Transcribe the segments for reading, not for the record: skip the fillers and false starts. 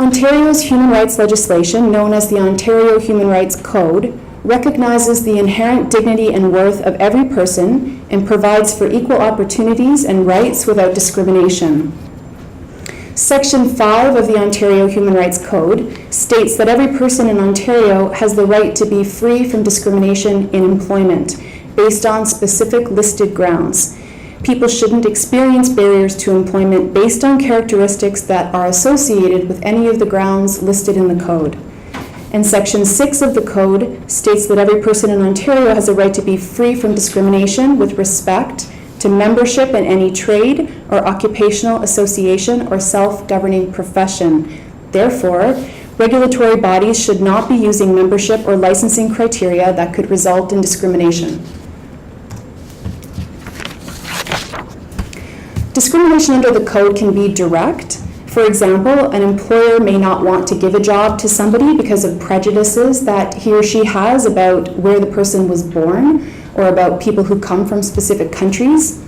Ontario's human rights legislation, known as the Ontario Human Rights Code, recognizes the inherent dignity and worth of every person and provides for equal opportunities and rights without discrimination. Section 5 of the Ontario Human Rights Code states that every person in Ontario has the right to be free from discrimination in employment based on specific listed grounds. People shouldn't experience barriers to employment based on characteristics that are associated with any of the grounds listed in the code. And Section 6 of the code states that every person in Ontario has a right to be free from discrimination with respect to membership in any trade or occupational association or self-governing profession. Therefore, regulatory bodies should not be using membership or licensing criteria that could result in discrimination. Discrimination under the code can be direct. For example, an employer may not want to give a job to somebody because of prejudices that he or she has about where the person was born or about people who come from specific countries.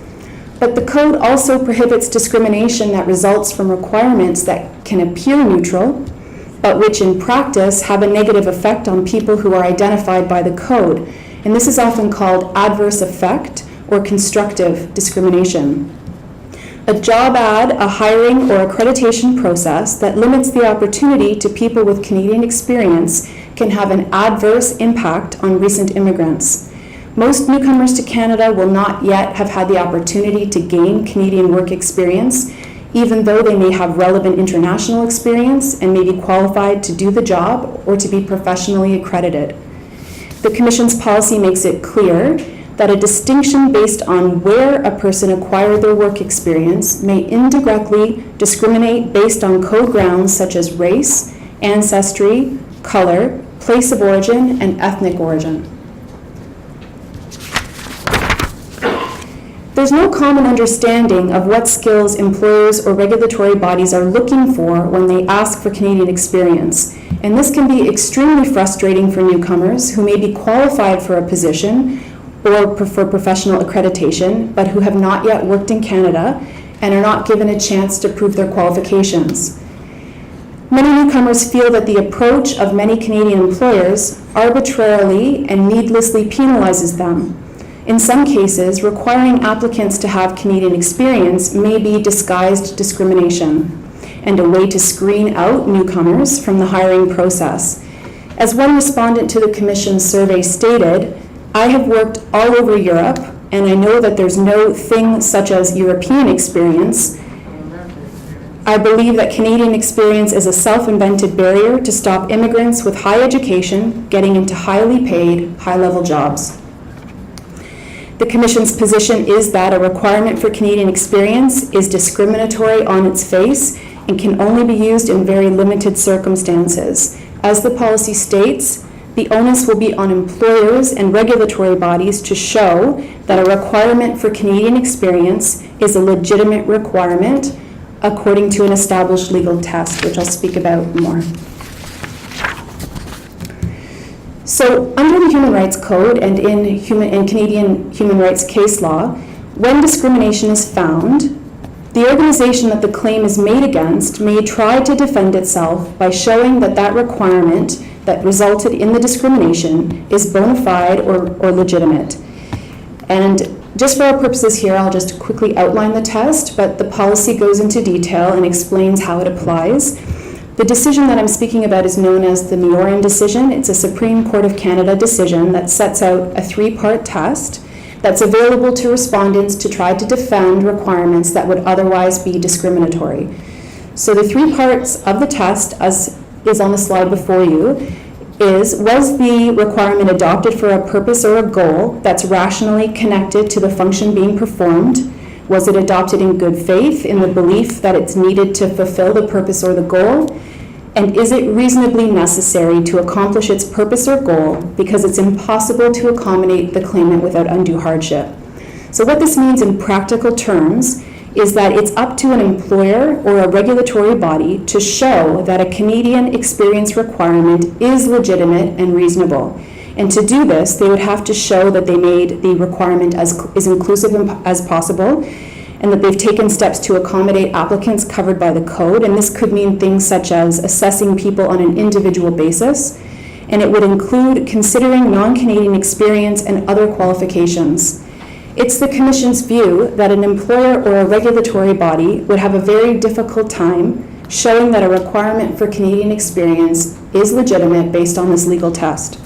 But the code also prohibits discrimination that results from requirements that can appear neutral, but which in practice have a negative effect on people who are identified by the code. And this is often called adverse effect or constructive discrimination. A job ad, a hiring or accreditation process that limits the opportunity to people with Canadian experience can have an adverse impact on recent immigrants. Most newcomers to Canada will not yet have had the opportunity to gain Canadian work experience, even though they may have relevant international experience and may be qualified to do the job or to be professionally accredited. The Commission's policy makes it clear that a distinction based on where a person acquired their work experience may indirectly discriminate based on code grounds such as race, ancestry, color, place of origin, and ethnic origin. There's no common understanding of what skills employers or regulatory bodies are looking for when they ask for Canadian experience, and this can be extremely frustrating for newcomers who may be qualified for a position or for professional accreditation, but who have not yet worked in Canada and are not given a chance to prove their qualifications. Many newcomers feel that the approach of many Canadian employers arbitrarily and needlessly penalizes them. In some cases, requiring applicants to have Canadian experience may be disguised discrimination and a way to screen out newcomers from the hiring process. As one respondent to the Commission's survey stated, "I have worked all over Europe, and I know that there's no thing such as European experience. I believe that Canadian experience is a self-invented barrier to stop immigrants with high education getting into highly paid, high-level jobs." The Commission's position is that a requirement for Canadian experience is discriminatory on its face and can only be used in very limited circumstances. As the policy states, the onus will be on employers and regulatory bodies to show that a requirement for Canadian experience is a legitimate requirement according to an established legal test, which I'll speak about more. So under the Human Rights Code and in Canadian human rights case law, when discrimination is found, the organization that the claim is made against may try to defend itself by showing that that requirement that resulted in the discrimination is bona fide or legitimate. And just for our purposes here, I'll just quickly outline the test, but the policy goes into detail and explains how it applies. The decision that I'm speaking about is known as the Mioran decision. It's a Supreme Court of Canada decision that sets out a three-part test that's available to respondents to try to defend requirements that would otherwise be discriminatory. So the three parts of the test, as is on the slide before you, was the requirement adopted for a purpose or a goal that's rationally connected to the function being performed? Was it adopted in good faith in the belief that it's needed to fulfill the purpose or the goal? And is it reasonably necessary to accomplish its purpose or goal because it's impossible to accommodate the claimant without undue hardship? So what this means in practical terms is that it's up to an employer or a regulatory body to show that a Canadian experience requirement is legitimate and reasonable. And to do this, they would have to show that they made the requirement as inclusive as possible and that they've taken steps to accommodate applicants covered by the code. And this could mean things such as assessing people on an individual basis, and it would include considering non-Canadian experience and other qualifications. It's the Commission's view that an employer or a regulatory body would have a very difficult time showing that a requirement for Canadian experience is legitimate based on this legal test.